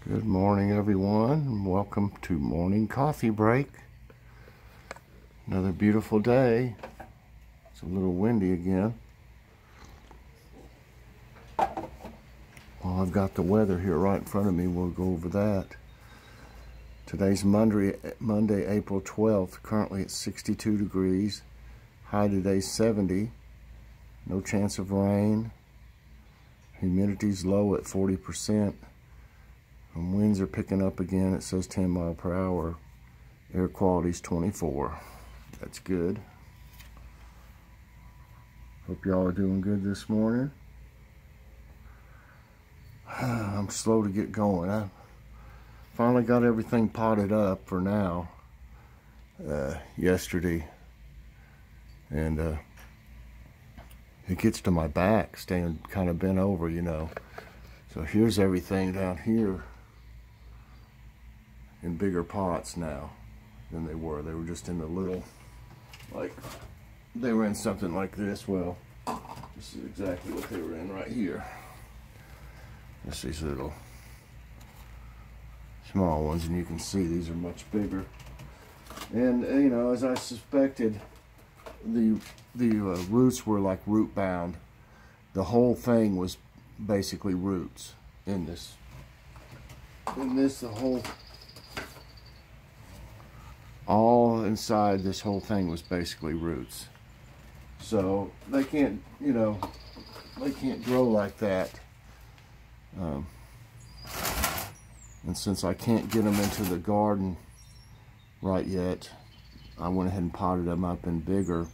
Good morning, everyone, and welcome to morning coffee break. Another beautiful day. It's a little windy again. Well, I've got the weather here right in front of me. We'll go over that. Today's Monday, April 12th. Currently it's 62 degrees. High today 70. No chance of rain. Humidity's low at 40%. And winds are picking up again. It says 10 miles per hour. Air quality's 24. That's good. Hope y'all are doing good this morning. I'm slow to get going. I finally got everything potted up for now yesterday. And it gets to my back, staying kind of bent over, you know. So here's everything down here in bigger pots now than they were. They were just in the little, like, they were in something like this. Well, this is exactly what they were in right here. Just these little small ones, and you can see these are much bigger. And you know, as I suspected, the roots were like root bound. The whole thing was basically roots in this. The whole, all inside this whole thing was basically roots. So they can't, you know, they can't grow like that. And since I can't get them into the garden right yet, I went ahead and potted them up in bigger.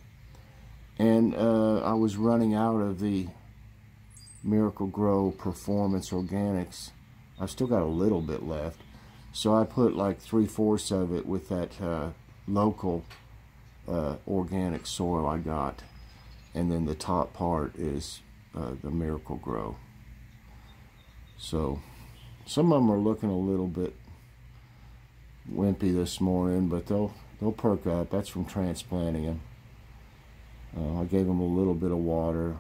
And I was running out of the Miracle Grow Performance Organics. I've still got a little bit left. So I put like 3/4 of it with that local organic soil I got. And then the top part is the Miracle Grow. So some of them are looking a little bit wimpy this morning, but they'll perk up. That's from transplanting them. I gave them a little bit of water.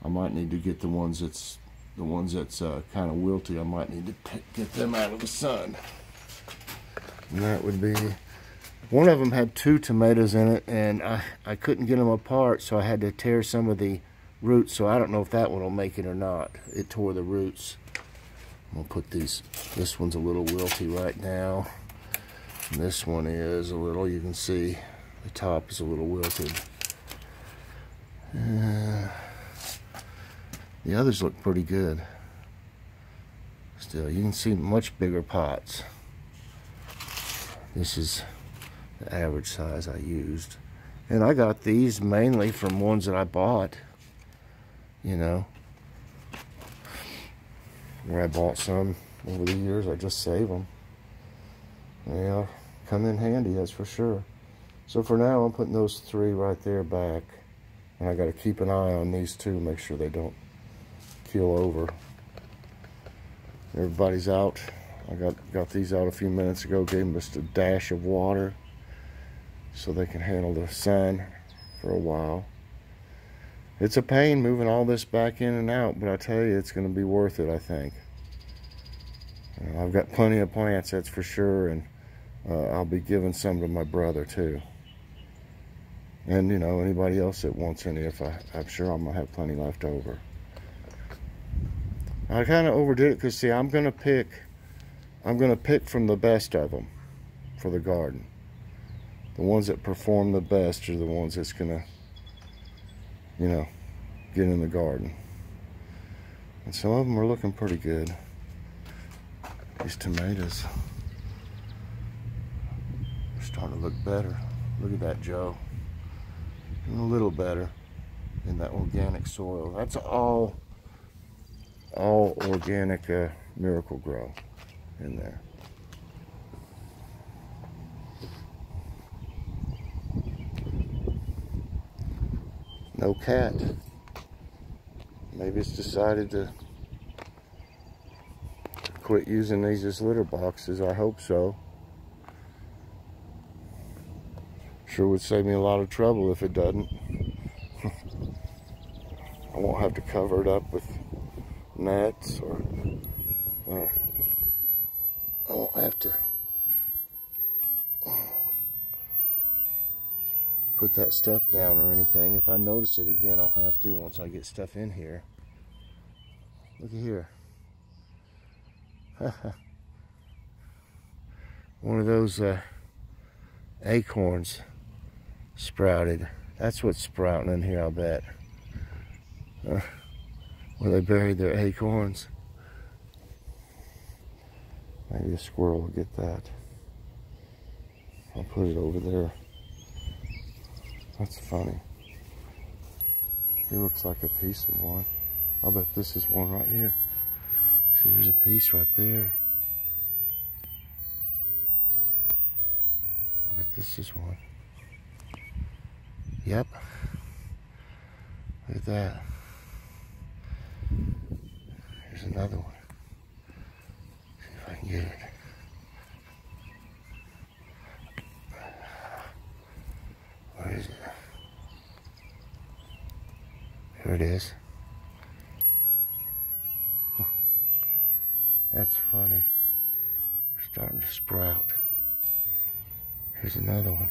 I might need to get the ones that's kind of wilty. I might need to get them out of the sun. And that would be, one of them had 2 tomatoes in it, and I couldn't get them apart, so I had to tear some of the roots. So I don't know if that one will make it or not. It tore the roots. I'm gonna put these. This one's a little wilty right now. And this one is a little. You can see the top is a little wilted. The others look pretty good. Still, you can see much bigger pots. This is the average size I used. And I got these mainly from ones that I bought, you know, where I bought some over the years. I just save them. Yeah, come in handy, that's for sure. So for now, I'm putting those 3 right there back. And I got to keep an eye on these 2, make sure they don't keel over. Everybody's out. I got these out a few minutes ago. Gave them just a dash of water so they can handle the sun for a while. It's a pain moving all this back in and out, but I tell you, it's going to be worth it, I think. I've got plenty of plants, that's for sure, and I'll be giving some to my brother too. And you know, anybody else that wants any, I'm sure I'm going to have plenty left over. I kind of overdid it because, see, I'm gonna pick from the best of them for the garden. The ones that perform the best are the ones that's gonna, you know, get in the garden. And some of them are looking pretty good. These tomatoes are starting to look better. Look at that, Joe. Doing a little better in that organic soil. That's all organic Miracle Grow in there. No cat. Maybe it's decided to quit using these as litter boxes. I hope so. Sure would save me a lot of trouble if it doesn't. I won't have to cover it up with nets or I won't have to put that stuff down or anything. If I notice it again, I'll have to once I get stuff in here. Look at here. One of those acorns sprouted. That's what's sprouting in here, I'll bet. Where they buried their acorns. Maybe a squirrel will get that. I'll put it over there. That's funny. It looks like a piece of one. I'll bet this is one right here. See, there's a piece right there. I bet this is one. Yep. Look at that. Here's another one. See if I can get it. Where is it? Here it is. That's funny. They're starting to sprout. Here's another one.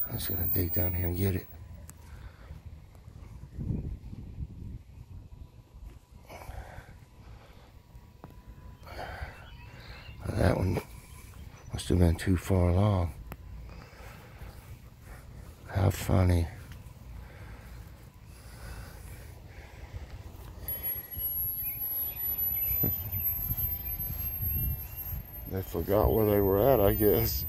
I'm just gonna dig down here and get it. That one must have been too far along. How funny. They forgot where they were at, I guess.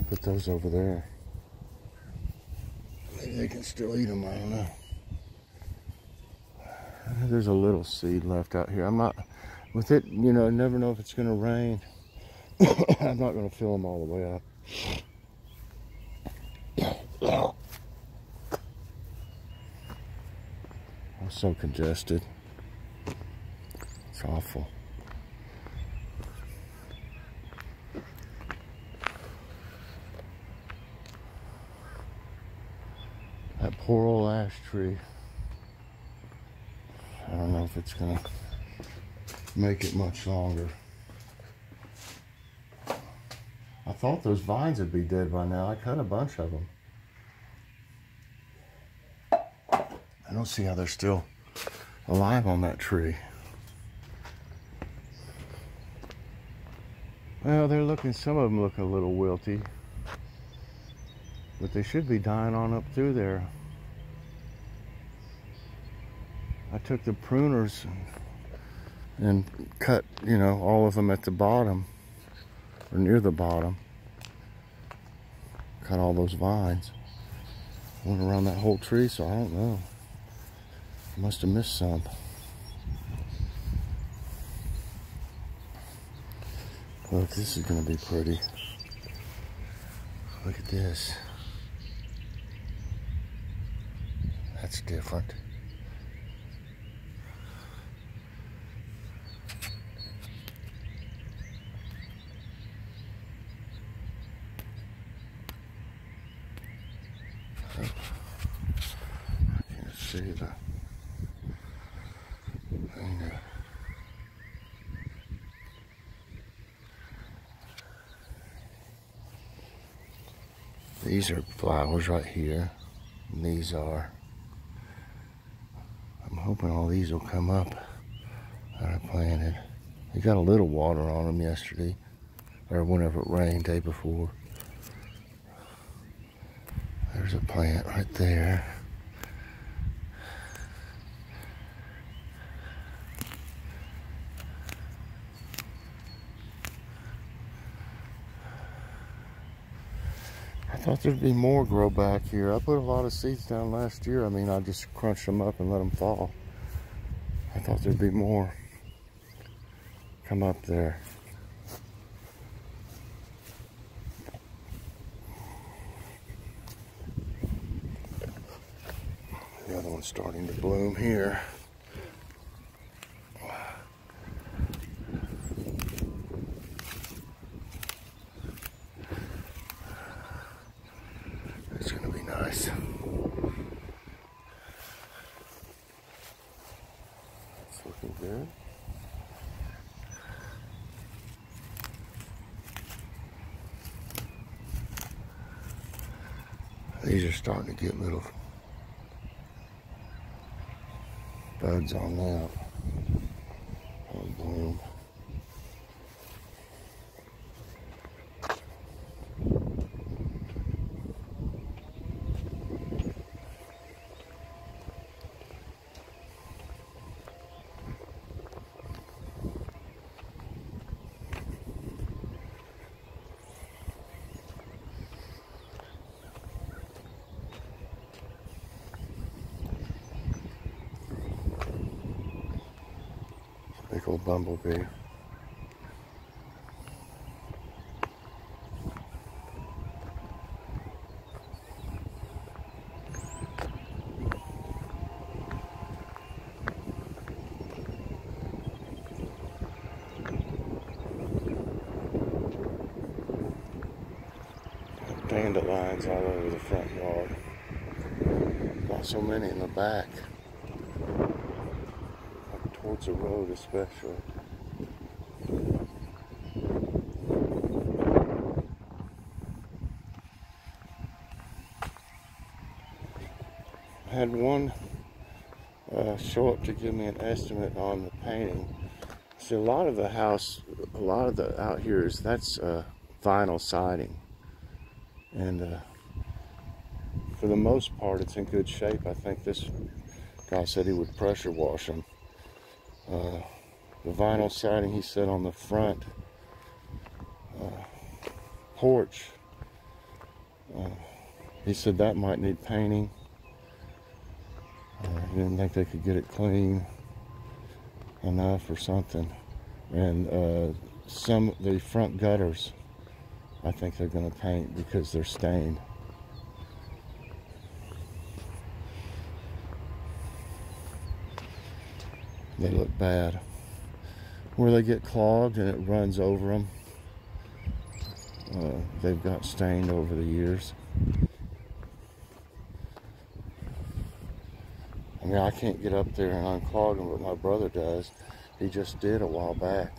Put those over there. Maybe they can still eat them, I don't know. There's a little seed left out here. I'm not, with it, you know, never know if it's going to rain. I'm not going to fill them all the way up. I'm so congested. It's awful. That poor old ash tree. I don't know if it's gonna make it much longer. I thought those vines would be dead by now. I cut a bunch of them. I don't see how they're still alive on that tree. Well, they're looking, some of them look a little wilty, but they should be dying on up through there. I took the pruners and cut, you know, all of them at the bottom, or near the bottom. Cut all those vines. Went around that whole tree, so I don't know. I must have missed some. Look, this is going to be pretty. Look at this. That's different. I can't see the thing there. These are flowers right here, and these are. I'm hoping all these will come up that I planted. They got a little water on them yesterday, or whenever it rained, day before. There's a plant right there. I thought there'd be more grow back here. I put a lot of seeds down last year. I mean, I just crunched them up and let them fall. I thought there'd be more come up there. The other one's starting to bloom here. It's going to be nice. It's looking good. These are starting to get little buds on that. On bloom. Big old bumblebee. Dandelions all over the front yard. Not so many in the back. Towards the road especially. I had one show up to give me an estimate on the painting. See, a lot of the out here is that's vinyl siding, and for the most part it's in good shape. I think this guy said he would pressure wash them. The vinyl siding, he said, on the front porch, he said that might need painting. He didn't think they could get it clean enough or something. And the front gutters, I think they're going to paint because they're stained. They look bad. Where they get clogged and it runs over them, they've got stained over the years. I mean, I can't get up there and unclog them, but my brother does. He just did a while back.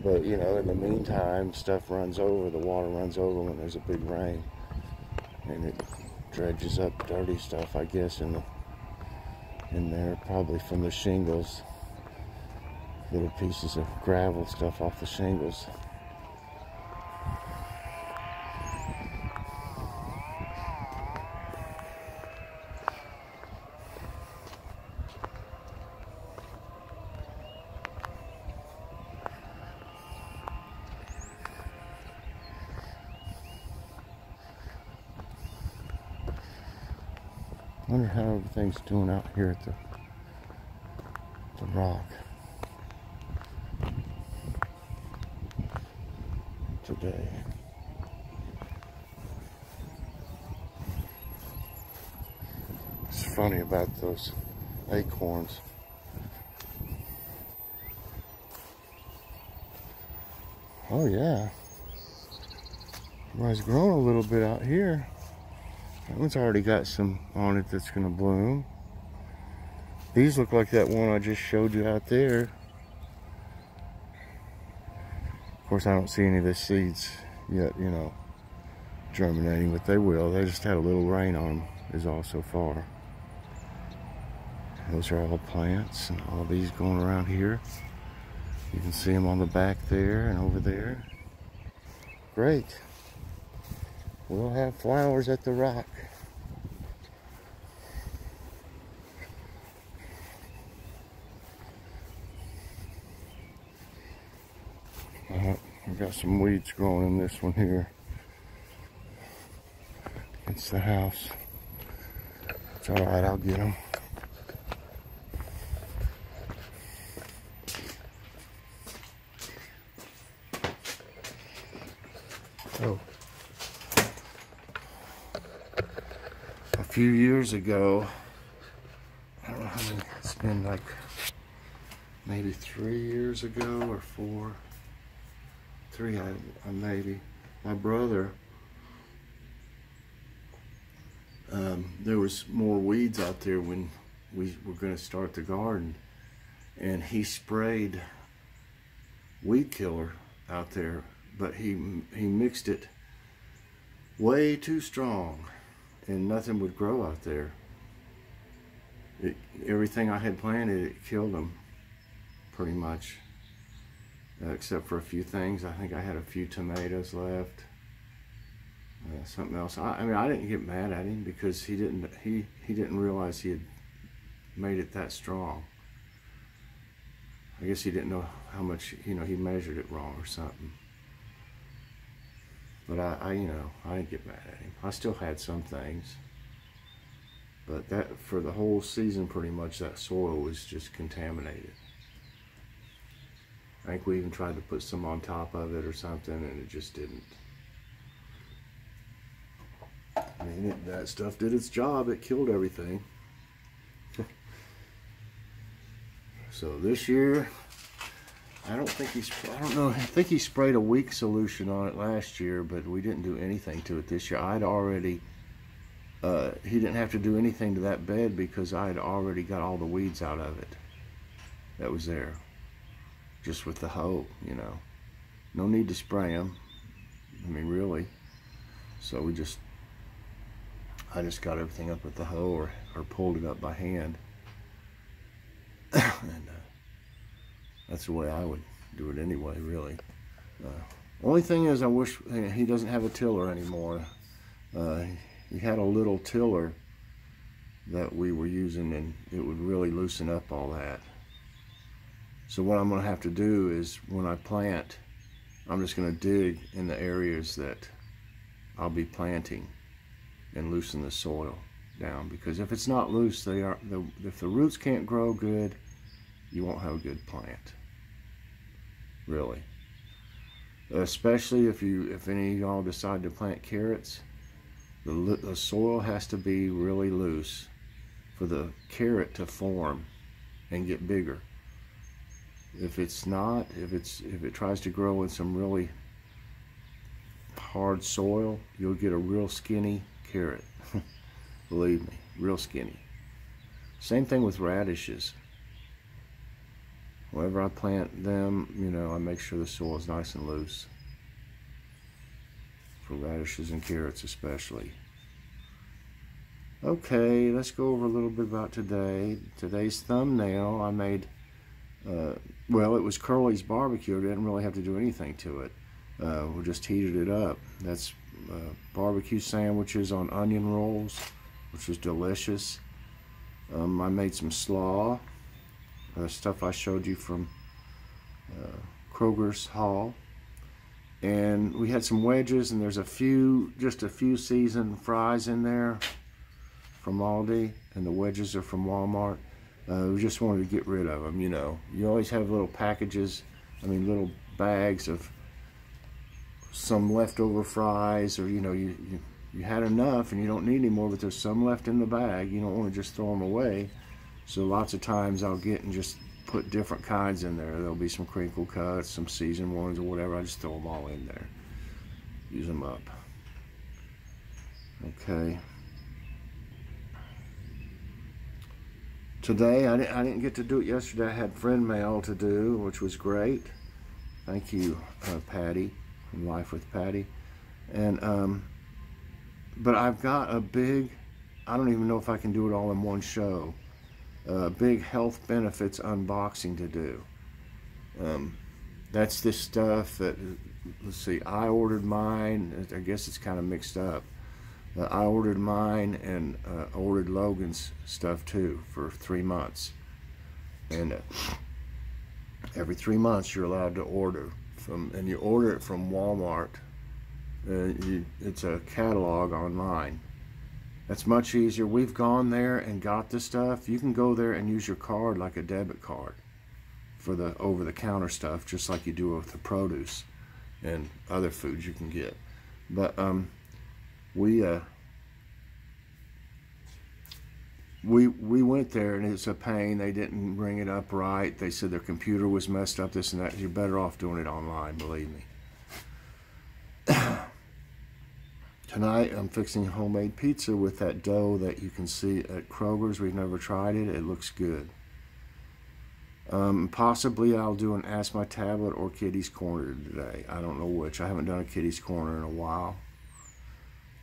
But, you know, in the meantime, stuff runs over, the water runs over when there's a big rain. And it dredges up dirty stuff, I guess, in there, probably from the shingles. Little pieces of gravel stuff off the shingles. I wonder how everything's doing out here at the rock today. It's funny about those acorns. Oh yeah, everybody's grown a little bit out here. That one's already got some on it that's gonna bloom. These look like that one I just showed you out there. Of course, I don't see any of the seeds yet, you know, germinating, but they will. They just had a little rain on them, is all so far. Those are all plants, and all these going around here. You can see them on the back there and over there. Great. We'll have flowers at the rock. I've got some weeds growing in this one here. It's the house. It's alright, I'll get them. Oh. A few years ago, I don't know how many, it's been like maybe 3 years ago or 4. 3, maybe. My brother, there was more weeds out there when we were going to start the garden, and he sprayed weed killer out there, but he mixed it way too strong, and nothing would grow out there. Everything I had planted, it killed them pretty much, except for a few things. I think I had a few tomatoes left. Something else. I mean, I didn't get mad at him because he didn't realize he had made it that strong. I guess he didn't know how much, he measured it wrong or something. But I didn't get mad at him. I still had some things. But that, for the whole season, pretty much, that soil was just contaminated. I think we even tried to put some on top of it or something, and it just didn't. I mean, that stuff did its job. It killed everything. So this year, I think he sprayed a weak solution on it last year, but we didn't do anything to it this year. He didn't have to do anything to that bed because I had already got all the weeds out of it that was there, just with the hoe, No need to spray them. I mean, really. So I just got everything up with the hoe or pulled it up by hand. And that's the way I would do it anyway, really. Only thing is, I wish he doesn't have a tiller anymore. He had a little tiller that we were using, and it would really loosen up all that. So what I'm going to have to do is, when I plant, I'm just going to dig in the areas that I'll be planting and loosen the soil down, because if it's not loose, if the roots can't grow good, you won't have a good plant, really. Especially if any of y'all decide to plant carrots, the soil has to be really loose for the carrot to form and get bigger. If it's not, if it tries to grow in some really hard soil, you'll get a real skinny carrot. Believe me, real skinny. Same thing with radishes. Whenever I plant them, I make sure the soil is nice and loose. For radishes and carrots especially. Okay, let's go over a little bit about today. Today's thumbnail I made, well, it was Curly's barbecue. I didn't really have to do anything to it. We just heated it up. That's barbecue sandwiches on onion rolls, which was delicious. I made some slaw, stuff I showed you from Kroger's haul. And we had some wedges, and there's just a few seasoned fries in there from Aldi, and the wedges are from Walmart. We just wanted to get rid of them, You always have little packages, little bags of some leftover fries, or, you had enough and you don't need any more, but there's some left in the bag. You don't want to just throw them away. So lots of times I'll get and just put different kinds in there. There'll be some crinkle cuts, some seasoned ones, or whatever. I just throw them all in there. Use them up. Okay. Today, I didn't get to do it yesterday. I had friend mail to do, which was great. Thank you, Patty, from Life with Patty. And, but I've got a big, I don't even know if I can do it all in one show, big health benefits unboxing to do. That's this stuff that, let's see, I ordered mine. I guess it's kind of mixed up. I ordered mine, and ordered Logan's stuff too for 3 months. And every 3 months you're allowed to order and you order it from Walmart. It's a catalog online. That's much easier. We've gone there and got the stuff. You can go there and use your card like a debit card for the over-the-counter stuff, just like you do with the produce and other foods you can get. But we went there, and it's a pain. They didn't bring it up right. They said their computer was messed up, this and that. You're better off doing it online, believe me. Tonight I'm fixing homemade pizza with that dough that you can see at Kroger's. We've never tried it. It looks good. Possibly I'll do an Ask My Tablet or Kitty's Corner today. I don't know which. I haven't done a Kitty's Corner in a while.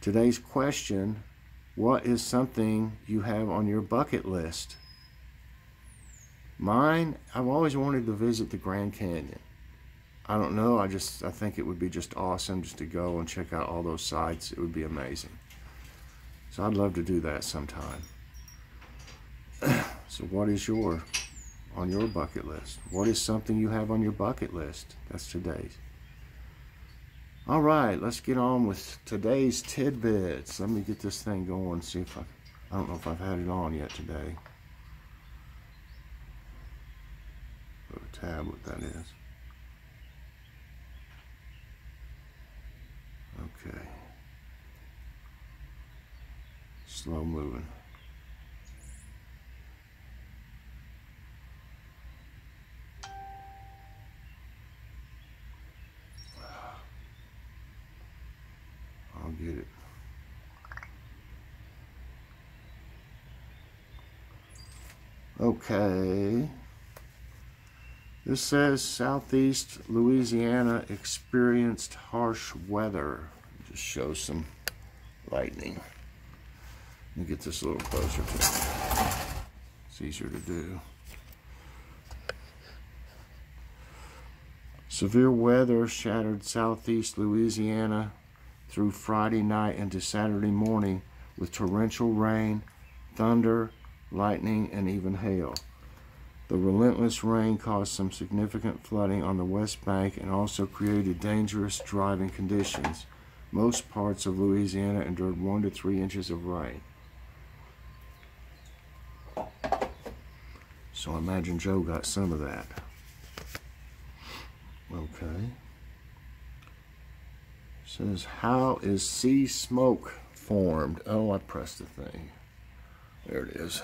Today's question what is something you have on your bucket list? Mine, I've always wanted to visit the Grand Canyon. I don't know, I think it would be just awesome just to go and check out all those sites. It would be amazing. So I'd love to do that sometime. So what is on your bucket list? What is something you have on your bucket list? That's today's. All right, let's get on with today's tidbits. Let me get this thing going, see if I don't know if I've had it on yet today. Put a tablet, that is. Okay. Slow moving. I'll get it. Okay. This says Southeast Louisiana experienced harsh weather. Just show some lightning. Let me get this a little closer to it. It's easier to do. Severe weather shattered Southeast Louisiana through Friday night into Saturday morning with torrential rain, thunder, lightning, and even hail. The relentless rain caused some significant flooding on the West Bank and also created dangerous driving conditions. Most parts of Louisiana endured 1 to 3 inches of rain. So I imagine Joe got some of that. Okay. It says, how is sea smoke formed? Oh, I pressed the thing. There it is.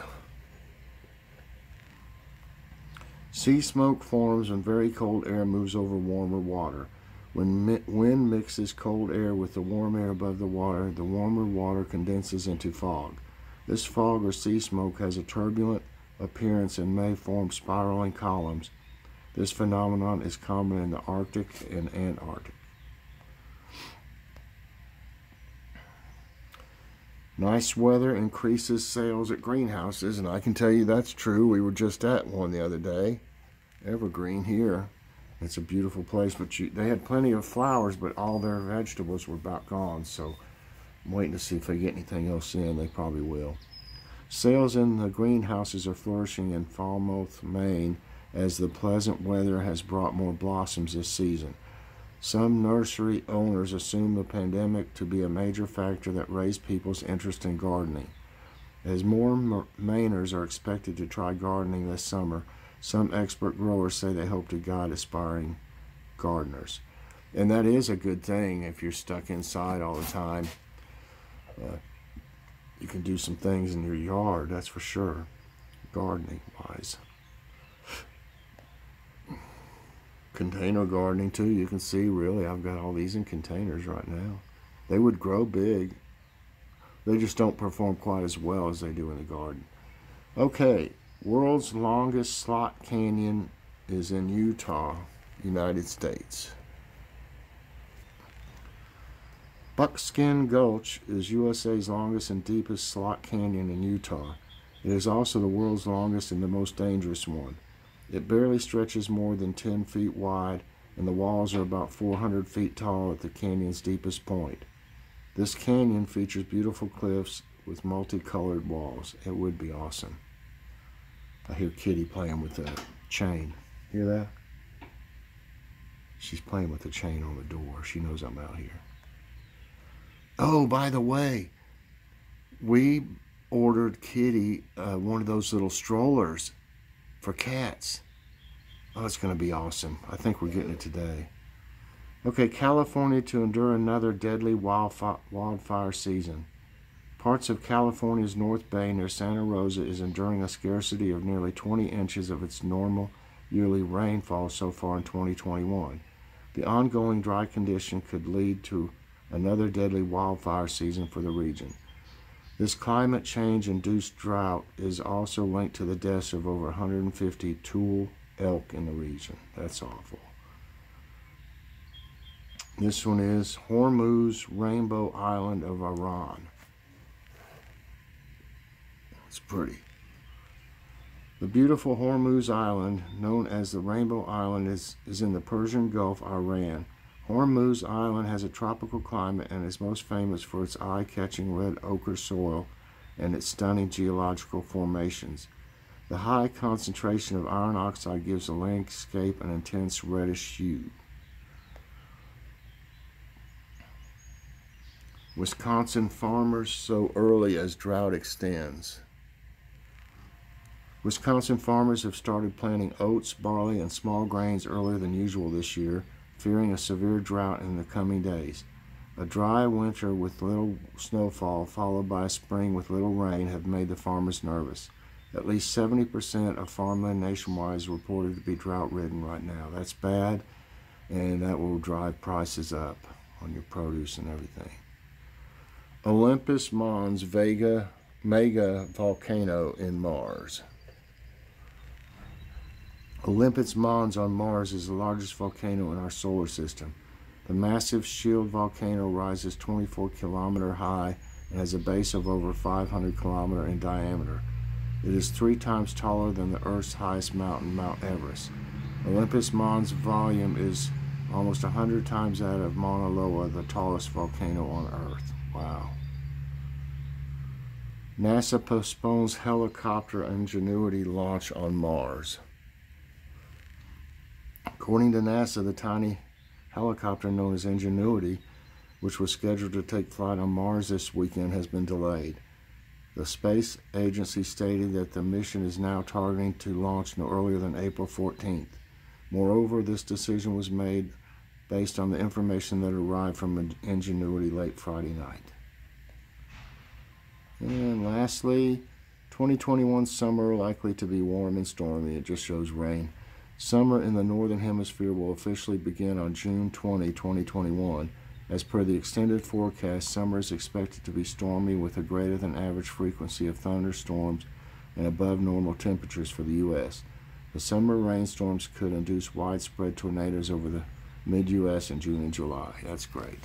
Sea smoke forms when very cold air moves over warmer water. When wind mixes cold air with the warm air above the warmer water condenses into fog. This fog or sea smoke has a turbulent appearance and may form spiraling columns. This phenomenon is common in the Arctic and Antarctic. Nice weather increases sales at greenhouses, and I can tell you that's true. We were just at one the other day. Evergreen here. It's a beautiful place, but they had plenty of flowers, but all their vegetables were about gone, so I'm waiting to see if they get anything else in. They probably will. Sales in the greenhouses are flourishing in Falmouth, Maine, as the pleasant weather has brought more blossoms this season. Some nursery owners assume the pandemic to be a major factor that raised people's interest in gardening. As more Mainers are expected to try gardening this summer, some expert growers say they hope to guide aspiring gardeners. And that is a good thing if you're stuck inside all the time. You can do some things in your yard, that's for sure, gardening-wise. Container gardening too, you can see really I've got all these in containers right now. They would grow big. They just don't perform quite as well as they do in the garden. Okay, world's longest slot canyon is in Utah, United States. Buckskin Gulch is USA's longest and deepest slot canyon in Utah. It is also the world's longest and the most dangerous one. It barely stretches more than 10 feet wide, and the walls are about 400 feet tall at the canyon's deepest point. This canyon features beautiful cliffs with multicolored walls. It would be awesome. I hear Kitty playing with the chain. Hear that? She's playing with the chain on the door. She knows I'm out here. Oh, by the way, we ordered Kitty one of those little strollers for cats. Oh, it's going to be awesome. I think we're getting it today. Okay, California to endure another deadly wildfire season. Parts of California's North Bay near Santa Rosa is enduring a scarcity of nearly 20 inches of its normal yearly rainfall so far in 2021. The ongoing dry condition could lead to another deadly wildfire season for the region. This climate change-induced drought is also linked to the deaths of over 150 tule elk in the region. That's awful. This one is Hormuz, Rainbow Island of Iran. It's pretty. The beautiful Hormuz Island, known as the Rainbow Island, is in the Persian Gulf, Iran. Hormuz Island has a tropical climate and is most famous for its eye-catching red ochre soil and its stunning geological formations. The high concentration of iron oxide gives the landscape an intense reddish hue. Wisconsin farmers sow early as drought extends. Wisconsin farmers have started planting oats, barley, and small grains earlier than usual this year, fearing a severe drought in the coming days. A dry winter with little snowfall, followed by a spring with little rain, have made the farmers nervous. At least 70% of farmland nationwide is reported to be drought-ridden right now. That's bad, and that will drive prices up on your produce and everything. Olympus Mons mega volcano in Mars. Olympus Mons on Mars is the largest volcano in our solar system. The massive shield volcano rises 24-kilometer high and has a base of over 500 kilometers in diameter. It is 3 times taller than the Earth's highest mountain, Mount Everest. Olympus Mons' volume is almost 100 times that of Mauna Loa, the tallest volcano on Earth. Wow. NASA postpones helicopter Ingenuity launch on Mars. According to NASA, the tiny helicopter known as Ingenuity, which was scheduled to take flight on Mars this weekend, has been delayed. The space agency stated that the mission is now targeting to launch no earlier than April 14th. Moreover, this decision was made based on the information that arrived from Ingenuity late Friday night. And lastly, 2021 summer likely to be warm and stormy. It just shows rain. Summer in the Northern Hemisphere will officially begin on June 20, 2021. As per the extended forecast, summer is expected to be stormy with a greater than average frequency of thunderstorms and above normal temperatures for the U.S. The summer rainstorms could induce widespread tornadoes over the mid-U.S. in June and July. That's great.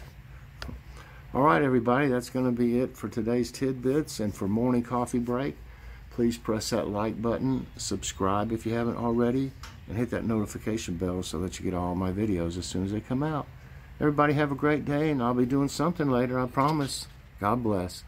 All right, everybody, that's going to be it for today's Tidbits. And for Morning Coffee Break, please press that like button, subscribe if you haven't already, and hit that notification bell so that you get all my videos as soon as they come out. Everybody have a great day, and I'll be doing something later, I promise. God bless.